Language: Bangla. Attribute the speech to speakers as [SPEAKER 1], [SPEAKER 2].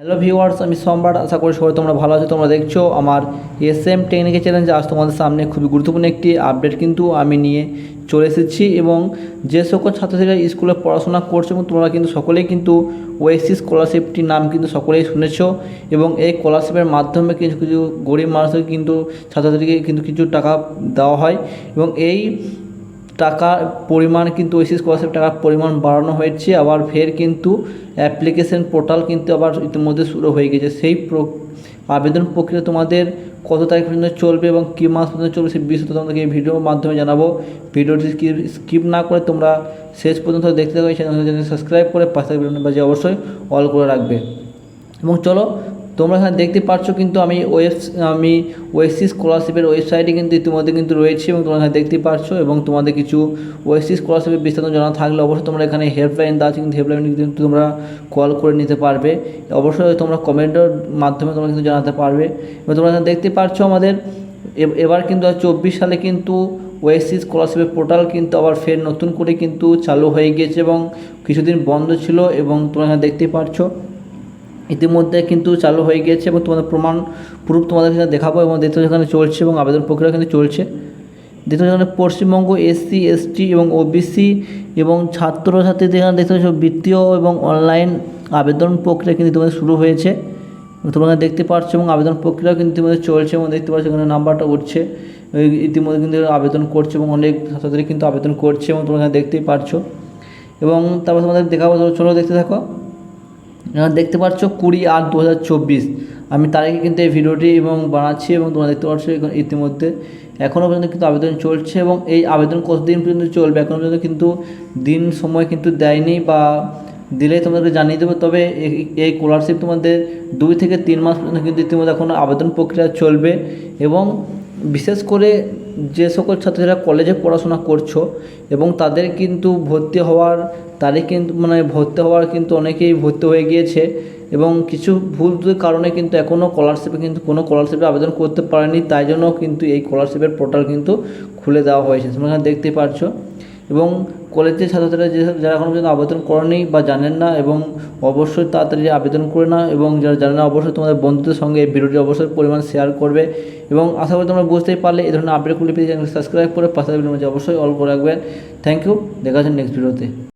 [SPEAKER 1] হ্যালো ভিউয়ার্স, আমি সম্রাট। আশা করি সবাই তোমরা ভালো আছো। তোমরা দেখছো আমার এসএম টেকনিক্যাল চ্যালেঞ্জে আজ তোমাদের সামনে খুবই গুরুত্বপূর্ণ একটি আপডেট কিন্তু আমি নিয়ে চলে এসেছি। এবং যে সকল ছাত্রছাত্রীরা স্কুলে পড়াশোনা করছে এবং তোমরা কিন্তু সকলেই কিন্তু ওএসসি স্কলারশিপটির নাম কিন্তু সকলেই শুনেছো। এবং এই স্কলারশিপের মাধ্যমে কিছু কিছু গরিব মানুষকে কিন্তু ছাত্রছাত্রীকে কিন্তু কিছু টাকা দেওয়া হয় এবং এই টাকার পরিমাণ কিন্তু ওএসসি স্কলারশিপ টাকার পরিমাণ বাড়ানো হয়েছে। আবার ফের কিন্তু অ্যাপ্লিকেশন পোর্টাল কিন্তু আবার ইতিমধ্যে শুরু হয়ে গেছে। সেই আবেদন প্রক্রিয়া তোমাদের কত তারিখ পর্যন্ত চলবে এবং কী মাস পর্যন্ত চলবে সেই বিষয়ে তোমাদেরকে এই ভিডিওর মাধ্যমে জানাবো। ভিডিওটি স্কিপ না করে তোমরা শেষ পর্যন্ত দেখতে থাকো। এই চ্যানেলটি সাবস্ক্রাইব করে পাশে বাজে অবশ্যই অল করে রাখবে। এবং চলো, তোমরা এখানে দেখতে পাচ্ছ কিন্তু আমি ওএসসি স্কলারশিপের ওয়েবসাইটে কিন্তু ইতিমধ্যে কিন্তু রয়েছে এবং তোমরা এখানে দেখতে পাচ্ছ। এবং তোমাদের কিছু ওএসসি স্কলারশিপের বিস্তারিত জানা থাকলে অবশ্যই তোমরা এখানে হেল্পলাইন দেওয়া আছে, কিন্তু হেল্পলাইনে কিন্তু তোমরা কল করে নিতে পারবে। অবশ্যই তোমরা কমেন্টের মাধ্যমে তোমরা কিন্তু জানাতে পারবে। এবং তোমরা এখানে দেখতে পাচ্ছ আমাদের এবার কিন্তু 2024 সালে কিন্তু ওএসসি স্কলারশিপের পোর্টাল কিন্তু আবার ফের নতুন করে কিন্তু চালু হয়ে গিয়েছে এবং কিছুদিন বন্ধ ছিল। এবং তোমরা এখানে দেখতেই পাচ্ছ ইতিমধ্যে কিন্তু চালু হয়ে গিয়েছে এবং তোমাদের প্রুফ তোমাদের এখানে দেখাবো। এবং দ্বিতীয় যেখানে চলছে এবং আবেদন প্রক্রিয়া কিন্তু চলছে। দ্বিতীয় যেখানে পশ্চিমবঙ্গ এসসি এসটি এবং ওবিসি এবং ছাত্রছাত্রীদের এখানে দেখতে পাচ্ছ বৃত্তীয় এবং অনলাইন আবেদন প্রক্রিয়া কিন্তু তোমাদের শুরু হয়েছে। তোমরা দেখতে পাচ্ছ এবং আবেদন প্রক্রিয়া কিন্তু তোমাদের চলছে এবং দেখতে পাচ্ছ এখানে নাম্বারটা উঠছে। ইতিমধ্যে কিন্তু আবেদন করছে এবং অনেক ছাত্রছাত্রী কিন্তু আবেদন করছে এবং তোমরা দেখতেই পাচ্ছ। এবং তারপর তোমাদের দেখাবো, চলো দেখতে থাকো। দেখতে পাচ্ছ 20/8/2024 আমি তারিখে কিন্তু এই ভিডিওটি এবং বানাচ্ছি এবং তোমরা দেখতে পাচ্ছ ইতিমধ্যে এখনও পর্যন্ত কিন্তু আবেদন চলছে। এবং এই আবেদন কতদিন পর্যন্ত চলবে এখনও পর্যন্ত কিন্তু দিন সময় কিন্তু দেয়নি, বা দিলেই তোমাদেরকে জানিয়ে দেবো। তবে এই স্কলারশিপ তোমাদের 2 থেকে 3 মাস পর্যন্ত কিন্তু ইতিমধ্যে এখনও আবেদন প্রক্রিয়া চলবে। এবং বিশেষ করে যে সকল ছাত্রীরা কলেজে পড়াশোনা করছো এবং তাদের কিন্তু ভর্তি হওয়ার তারিখ কিন্তু ভর্তি হওয়ার কিন্তু অনেকেই ভর্তি হয়ে গিয়েছে এবং কিছু ভুল কারণে কিন্তু এখনও কোনো স্কলারশিপে আবেদন করতে পারেনি। তাই জন্য কিন্তু এই স্কলারশিপের পোর্টাল কিন্তু খুলে দেওয়া হয়েছে, তোমরা এখানে দেখতে পাচ্ছ। এবং কলেজের ছাত্রছাত্রীরা যারা এখনও পর্যন্ত আবেদন করেনি বা জানেন না, এবং অবশ্যই তাড়াতাড়ি আবেদন করে না। এবং যারা জানে না অবশ্যই তোমাদের বন্ধুদের সঙ্গে এই ভিডিওটি অবশ্যই পরিমাণ শেয়ার করবে। এবং আশা করি তোমরা বুঝতেই পারলে এই ধরনের আপডেটগুলি পেতে চ্যানেলটি সাবস্ক্রাইব করে পাশে অবশ্যই অল করে রাখবেন। থ্যাংক ইউ, দেখা হচ্ছে নেক্সট ভিডিওতে।